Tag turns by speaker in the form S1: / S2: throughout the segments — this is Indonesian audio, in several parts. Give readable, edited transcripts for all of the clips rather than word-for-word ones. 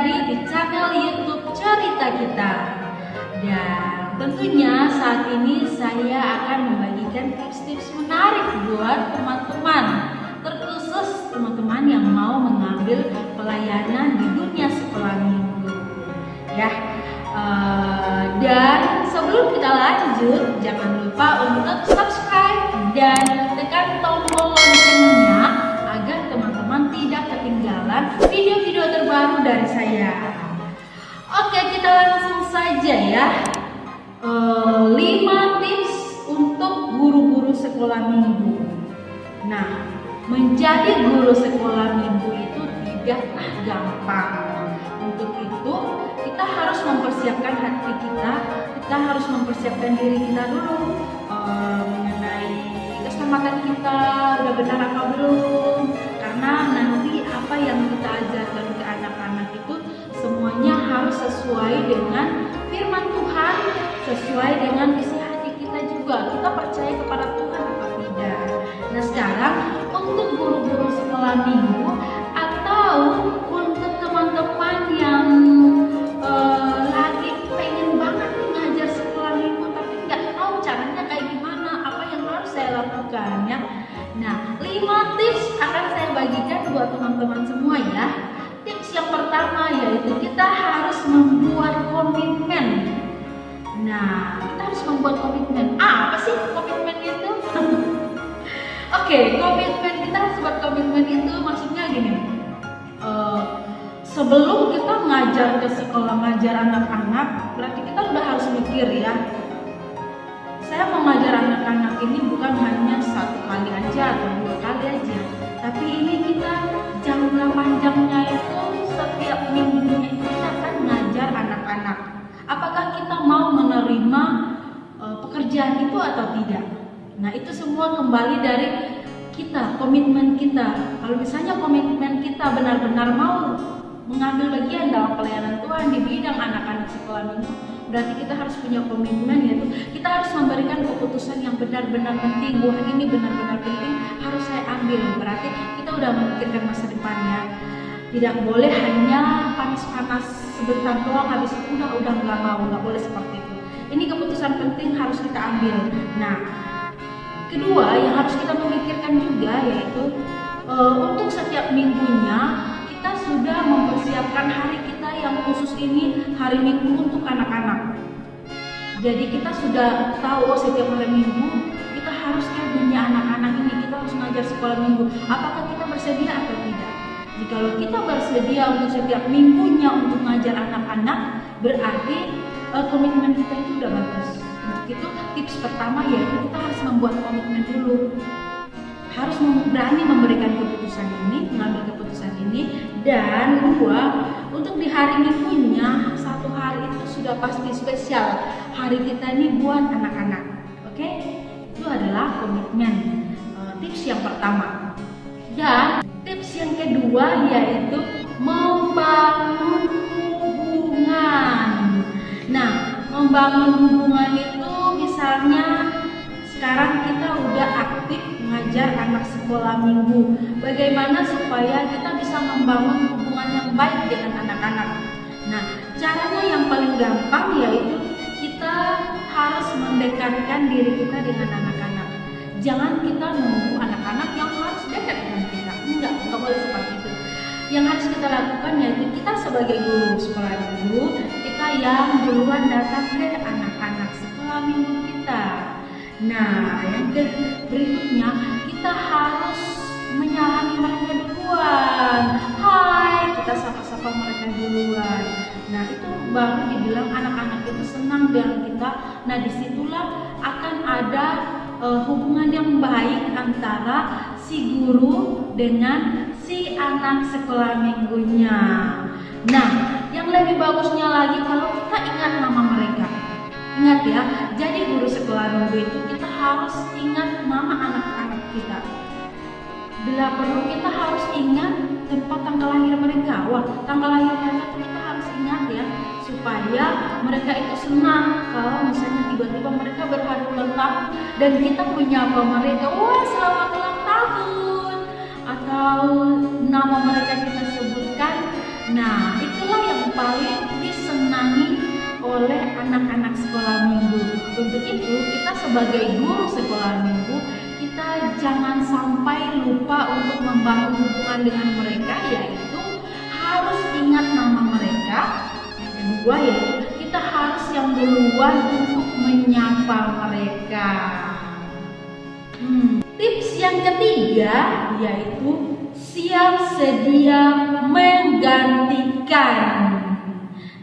S1: kembali di channel YouTube Cerita Kita. Dan tentunya saat ini saya akan membagikan tips-tips menarik buat teman-teman, terkhusus teman-teman yang mau mengambil pelayanan di dunia sekolah minggu. Ya. Dan sebelum kita lanjut, jangan lupa untuk subscribe dan tekan tombol loncengnya agar teman-teman tidak ketinggalan video-video terbaru dari saya. Oke, kita langsung saja ya. 5 tips untuk guru-guru sekolah minggu. Nah, menjadi guru sekolah minggu itu tidaklah gampang. Untuk itu kita harus mempersiapkan hati kita harus mempersiapkan diri kita dulu mengenai keselamatan kita udah benar apa belum, karena nanti apa yang kita ajarkan ke anak-anak itu semuanya harus sesuai dengan firman Tuhan, sesuai dengan isi hati kita juga, kita percaya kepada Tuhan apa tidak. Nah, sekarang untuk guru-guru sekolah minggu atau untuk teman-teman yang lagi pengen banget ngajar sekolah minggu tapi nggak tahu caranya kayak gimana, apa yang harus saya lakukan ya. Nah, 5 tips akan saya bagikan buat teman-teman semua ya. Tips yang pertama yaitu kita harus membuat komitmen. Nah, kita harus membuat komitmen. Apa sih komitmen itu? Oke, komitmen, kita harus buat komitmen itu maksudnya gini. Sebelum kita ngajar ke sekolah, ngajar anak-anak, berarti kita udah harus mikir ya. Saya mau ngajar anak-anak ini bukan hanya 1 kali aja atau 2 kali aja, tapi ini kita jangka panjangnya itu setiap minggunya kita akan ngajar anak-anak. Apakah kita mau menerima pekerjaan itu atau tidak? Nah, itu semua kembali dari kita, komitmen kita. Kalau misalnya komitmen kita benar-benar mau mengambil bagian dalam pelayanan Tuhan di bidang anak-anak sekolah minggu, berarti kita harus punya komitmen, yaitu kita harus memberikan keputusan yang benar-benar penting. Wah, ini benar-benar penting, harus saya ambil. Berarti kita udah memikirkan masa depannya. Tidak boleh hanya panas-panas sebentar doang, habis itu udah nggak mau, nggak boleh seperti itu. Ini keputusan penting harus kita ambil. Nah, kedua yang harus kita memikirkan juga yaitu untuk setiap minggunya kita sudah mempersiapkan hari kita yang khusus ini, hari Minggu untuk anak-anak. Jadi kita sudah tahu setiap hari Minggu kita harus ke dunia anak-anak ini, kita harus ngajar sekolah minggu. Apakah kita bersedia atau tidak? Jikalau kita bersedia untuk setiap minggunya untuk ngajar anak-anak, berarti komitmen kita itu udah bagus. Itu tips pertama, yaitu kita harus membuat komitmen dulu, harus berani memberikan keputusan ini, mengambil keputusan ini. Dan 2, untuk di hari minggunya, 1 hari itu sudah pasti spesial, hari kita ini buat anak-anak. Oke, itu adalah komitmen, tips yang pertama. Dan tips yang kedua yaitu membangun hubungan. Nah, membangun hubungan itu misalnya sekarang kita udah aktif mengajar anak sekolah minggu. Bagaimana supaya kita bisa membangun hubungan yang baik dengan anak-anak? Nah, caranya yang paling gampang yaitu kita harus mendekatkan diri kita dengan anak-anak. Jangan kita nunggu anak-anak yang harus dekat dengan kita. Enggak boleh seperti itu. Yang harus kita lakukan yaitu kita sebagai guru sekolah minggu, kita yang duluan datang ke anak-anak sekolah minggu kita. Nah, yang berikutnya kita harus menyalami mereka duluan. Hai, kita sapa-sapa mereka duluan. Nah, itu baru dibilang anak-anak itu senang dengan kita. Nah, disitulah akan ada hubungan yang baik antara si guru dengan si anak sekolah minggunya. Nah, yang lebih bagusnya lagi kalau kita ingat nama mereka. Ingat ya, jadi guru sekolah minggu itu kita harus ingat nama anak-anak kita. Bila perlu kita harus ingat tempat tanggal lahir mereka. Wah, tanggal lahir mereka kita harus ingat ya, supaya mereka itu senang kalau misalnya tiba-tiba mereka berhari ulang tahun dan kita menyapa mereka, wah selamat ulang tahun, atau nama mereka kita sebutkan. Nah, itulah yang anak-anak sekolah minggu. Untuk itu kita sebagai guru sekolah minggu, kita jangan sampai lupa untuk membangun hubungan dengan mereka, yaitu harus ingat nama mereka. Yang kedua yaitu kita harus yang duluan untuk menyapa mereka. Tips yang ketiga yaitu siap sedia menggantikan.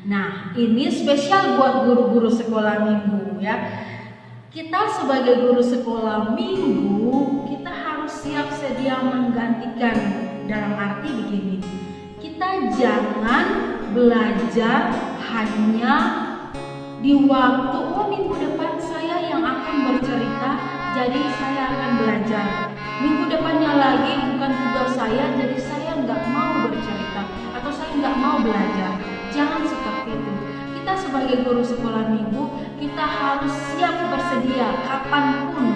S1: Nah, ini spesial buat guru-guru sekolah minggu ya. Kita sebagai guru sekolah minggu, kita harus siap sedia menggantikan. Dalam arti begini, kita jangan belajar hanya di waktu minggu depan saya yang akan bercerita, jadi saya akan belajar. Minggu depannya lagi bukan tugas saya, jadi saya nggak mau bercerita atau saya nggak mau belajar. Jangan seperti itu. Kita sebagai guru sekolah minggu, kita harus siap bersedia kapanpun,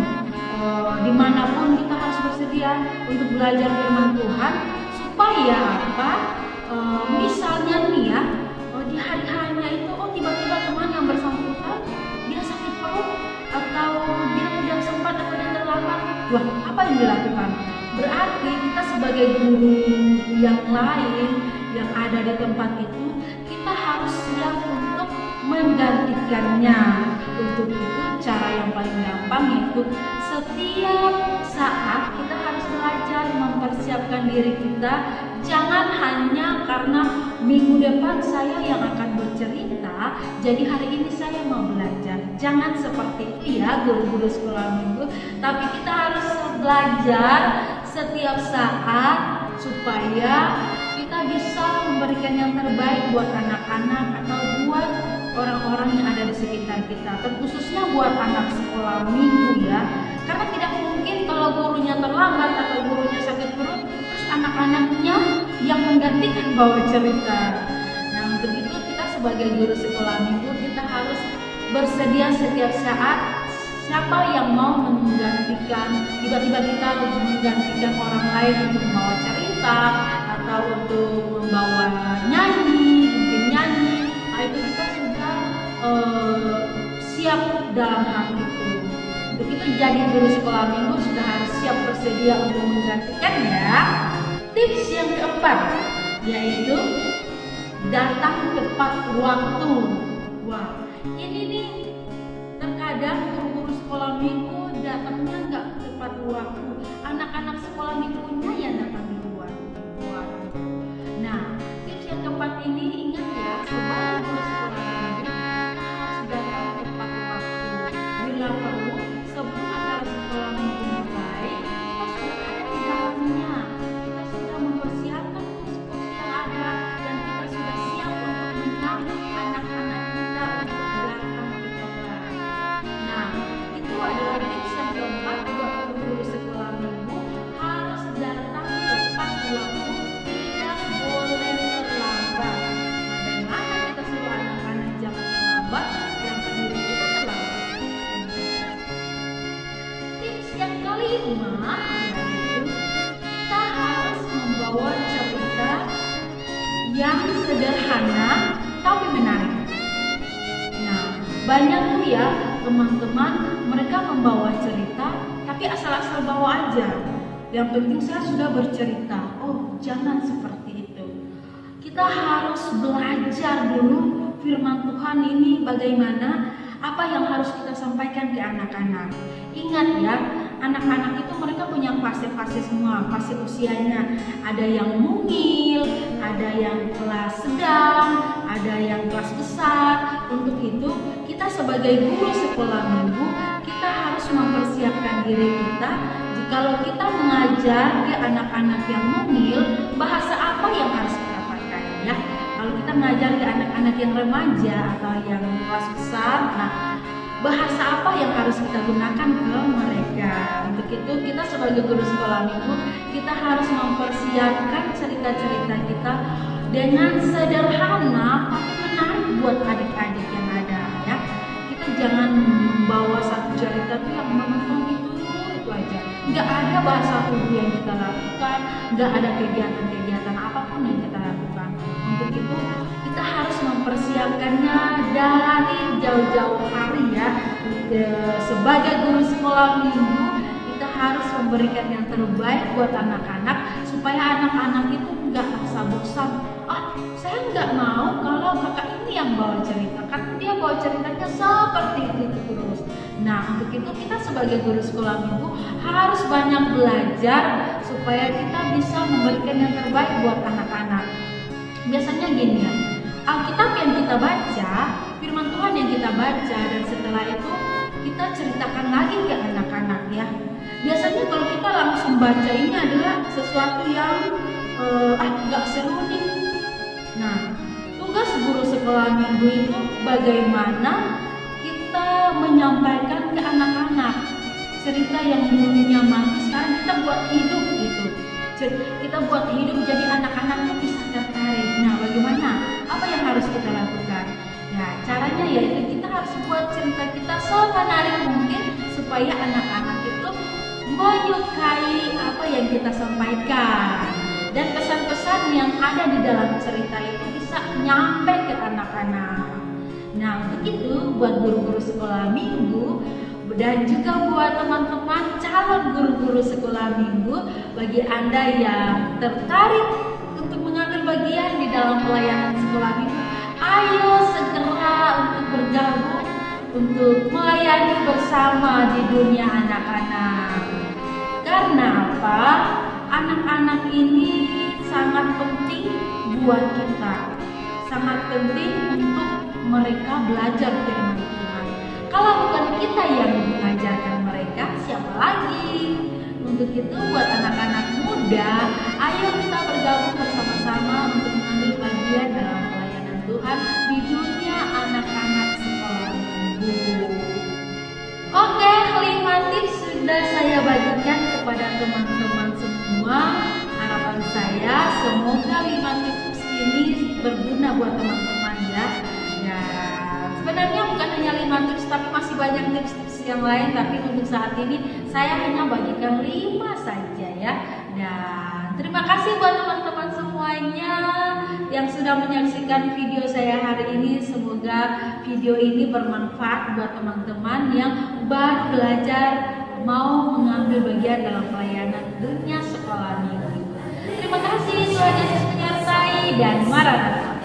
S1: dimanapun kita harus bersedia untuk belajar firman Tuhan. Supaya apa? Misalnya nih ya, di hari-harinya itu tiba-tiba teman yang bersangkutan dia sakit perut atau dia tidak sempat atau dia terlambat. Wah, apa yang dilakukan? Berarti kita sebagai guru yang lain yang ada di tempat itu, kita harus siap untuk menggantikannya. Untuk itu cara yang paling gampang yaitu setiap saat kita harus belajar mempersiapkan diri kita. Jangan hanya karena minggu depan saya yang akan bercerita, jadi hari ini saya mau belajar. Jangan seperti itu ya guru-guru sekolah minggu. Tapi kita harus belajar setiap saat supaya kita bisa memberikan yang terbaik buat anak-anak atau buat orang-orang yang ada di sekitar kita, terkhususnya buat anak sekolah minggu ya. Karena tidak mungkin kalau gurunya terlambat atau gurunya sakit perut, terus anak-anaknya yang menggantikan bawa cerita. Nah, untuk itu kita sebagai guru sekolah minggu, kita harus bersedia setiap saat. Siapa yang mau menggantikan, tiba-tiba kita untuk menggantikan orang lain untuk membawa cerita atau untuk membawa nyanyi, mungkin nyanyi, itu kita sudah siap dalam hal itu. Untuk itu jadi guru sekolah minggu sudah harus siap bersedia untuk menggantikan ya. Tips yang keempat yaitu datang tepat waktu. Wah, ini nih terkadang guru-guru sekolah minggu datangnya nggak tepat waktu. Anak-anak sekolah minggunya yang datang duluan. Nah, tips yang keempat ini ingat ya, sebagai guru sekolah minggu harus datang tepat waktu. Bila perlu, sebelum acara sekolah minggu mulai, kita sudah ada di dalamnya. Kita sudah mempersiapkan kursi-kursi yang ada dan kita sudah siap untuk menyambut anak-anak kita untuk datang ke kelas. Nah, itu adalah tips yang keempat buat guru sekolah minggu, harus datang tepat waktu, tidak boleh terlambat. Bagaimana kita suruh anak-anak jangan terlambat, yang diri kita terlambat. Tips yang kelima yaitu kita harus membawa cerita yang sederhana tapi menarik. Nah, banyak tuh ya teman-teman, mereka membawa cerita tapi asal-asal bawa aja. Yang penting saya sudah bercerita. Oh, jangan seperti itu. Kita harus belajar dulu firman Tuhan ini bagaimana, apa yang harus kita sampaikan ke anak-anak. Ingat ya, anak-anak itu mereka punya fase-fase semua, fase usianya. Ada yang mungil, ada yang kelas sedang, ada yang kelas besar. Untuk itu, kita sebagai guru sekolah minggu, kita harus mempersiapkan diri kita. Jikalau kita mengajar ke anak-anak yang mungil, bahasa apa yang harus kita pakai ya? Kalau kita mengajar ke anak-anak yang remaja atau yang kelas besar, nah bahasa apa yang harus kita gunakan ke mereka. Untuk itu kita sebagai guru sekolah minggu, kita harus mempersiapkan cerita-cerita kita dengan sederhana tapi menarik buat adik-adik yang ada ya. Kita jangan membawa satu cerita tuh yang menonton itu aja. Nggak ada bahasa tubuh yang kita lakukan, nggak ada kegiatan-kegiatan apapun yang kita lakukan. Untuk itu kita harus mempersiapkan mempersiapkannya dari jauh-jauh hari ya. Sebagai guru sekolah minggu, kita harus memberikan yang terbaik buat anak-anak supaya anak-anak itu nggak rasa bosan. Saya nggak mau kalau kakak ini yang bawa cerita, kan dia bawa ceritanya seperti itu terus. Nah, untuk itu kita sebagai guru sekolah minggu harus banyak belajar supaya kita bisa memberikan yang terbaik buat anak-anak. Biasanya gini ya, Alkitab yang kita baca, firman Tuhan yang kita baca, dan setelah itu kita ceritakan lagi ke anak-anak ya. Biasanya kalau kita langsung baca ini adalah sesuatu yang nggak seru nih. Nah, tugas guru sekolah minggu itu bagaimana kita menyampaikan ke anak-anak cerita yang dulunya mati sekarang kita buat hidup gitu. Kita buat hidup jadi anak-anak tuh bisa tertarik. Nah, bagaimana? Apa yang harus kita lakukan? Nah, caranya yaitu kita harus buat cerita kita semenarik mungkin supaya anak-anak itu menyukai apa yang kita sampaikan. Dan pesan-pesan yang ada di dalam cerita itu bisa nyampe ke anak-anak. Nah, begitu buat guru-guru sekolah minggu dan juga buat teman-teman calon guru-guru sekolah minggu, bagi Anda yang tertarik untuk mengambil bagian di dalam pelayanan sekolah minggu, ayo segera untuk bergabung untuk melayani bersama di dunia anak-anak. Karena apa? Anak-anak ini sangat penting buat kita, sangat penting untuk mereka belajar firman Tuhan. Kalau bukan kita yang mengajarkan mereka, siapa lagi? Untuk itu buat anak-anak muda, ayo kita bergabung bersama-sama untuk mengambil bagian dalam pelayanan Tuhan di dunia anak-anak sekolah minggu. Oke, 5 tips sudah saya bagikan kepada teman-teman semua. Harapan saya semoga 5 tips ini berguna buat teman-teman ya. Sebenarnya bukan hanya 5 tips, tapi masih banyak tips-tips yang lain. Tapi untuk saat ini saya hanya bagikan 5 saja ya. Dan terima kasih buat teman-teman semuanya yang sudah menyaksikan video saya hari ini. Semoga video ini bermanfaat buat teman-teman yang baru belajar mau mengambil bagian dalam pelayanan dunia sekolah minggu. Terima kasih, Tuhan Yesus menyertai dan Maranatha.